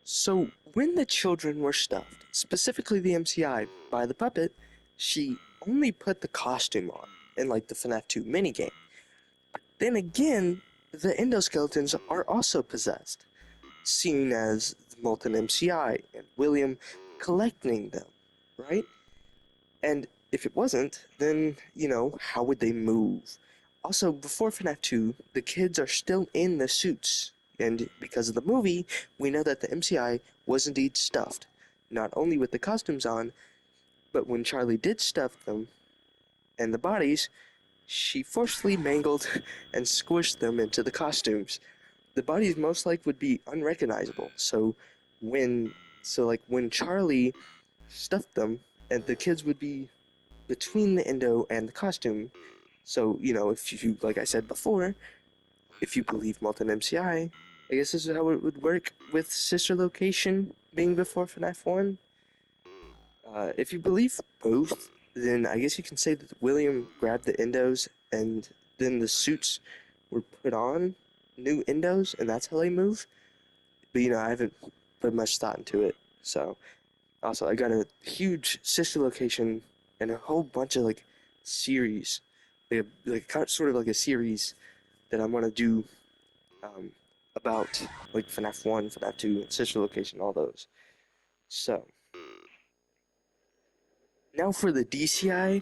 So, when the children were stuffed, specifically the MCI, by the puppet, she only put the costume on in like the FNAF 2 minigame. Then again, the endoskeletons are also possessed, seen as the molten MCI and William collecting them, right? And if it wasn't, then, how would they move? Also, before FNAF 2, the kids are still in the suits, and because of the movie, we know that the MCI was indeed stuffed, not only with the costumes on, but when Charlie did stuff them and the bodies, she forcefully mangled and squished them into the costumes. The bodies most likely would be unrecognizable, when when Charlie stuffed them, and the kids would be between the endo and the costume. So, if you, like I said before, if you believe Molten MCI, I guess this is how it would work with Sister Location being before FNAF 1. If you believe both, then I guess you can say that William grabbed the endos and then the suits were put on new endos and that's how they move. But, I haven't put much thought into it. So, also, I got a huge Sister Location and a whole bunch of series, sort of like a series that I'm gonna do about like FNAF 1, FNAF 2, and Sister Location, all those. So now for the DCI,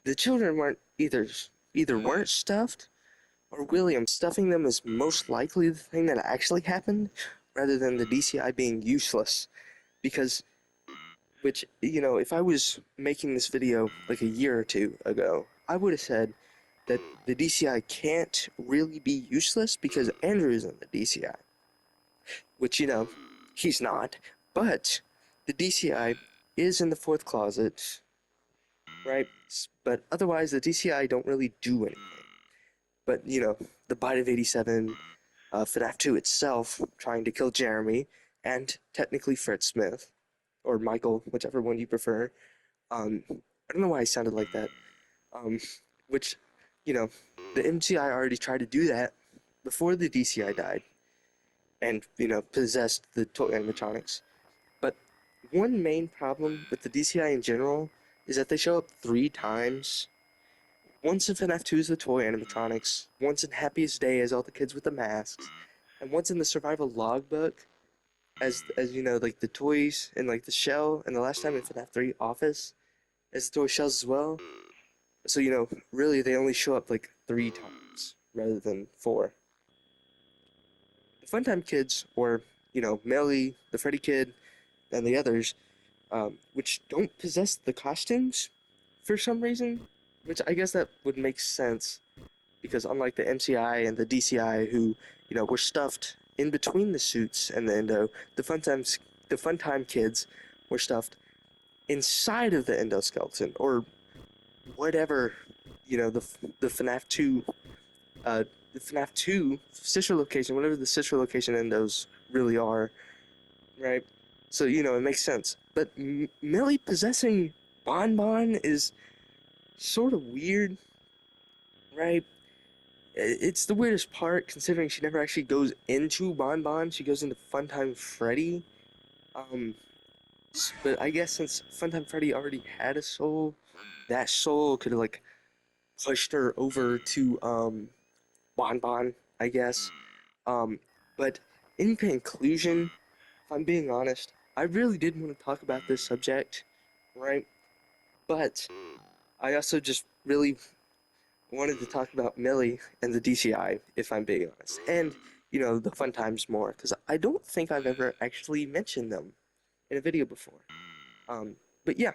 the children weren't either weren't stuffed, or William stuffing them is most likely the thing that actually happened, rather than the DCI being useless. Because if I was making this video like a year or two ago, I would have said that the DCI can't really be useless because Andrew's in the DCI. Which, he's not. But the DCI is in the fourth closet, right? But otherwise, the DCI don't really do anything. But, the Bite of 87, FNAF 2 itself, trying to kill Jeremy, and technically Fred Smith, or Michael, whichever one you prefer. I don't know why I sounded like that. Which, the MCI already tried to do that before the DCI died, and, possessed the toy animatronics. But one main problem with the DCI in general is that they show up 3 times. Once in FNAF 2 as the toy animatronics, once in Happiest Day as all the kids with the masks, and once in the survival logbook as like the toys and like the shell, and the last time in FNAF 3 Office as the toy shells as well. So really they only show up like 3 times rather than 4. The Funtime kids, or Melly, the Freddy kid, and the others, which don't possess the costumes for some reason, which I guess that would make sense because unlike the MCI and the DCI, who were stuffed in between the suits and the endo, the Funtime kids were stuffed inside of the endoskeleton, or whatever the FNAF 2 the FNAF 2 sister location, whatever the sister location endos really are, right? So, it makes sense. But Millie possessing Bon Bon is sort of weird, right? It's the weirdest part, considering she never actually goes into Bon Bon. She goes into Funtime Freddy. Um, but I guess since Funtime Freddy already had a soul, that soul could have, pushed her over to, Bon Bon, I guess. Um, but in conclusion, if I'm being honest, I really did want to talk about this subject, right? But I also just really wanted to talk about Millie and the DCI, if I'm being honest, and the fun times more, because I don't think I've ever actually mentioned them in a video before. But yeah,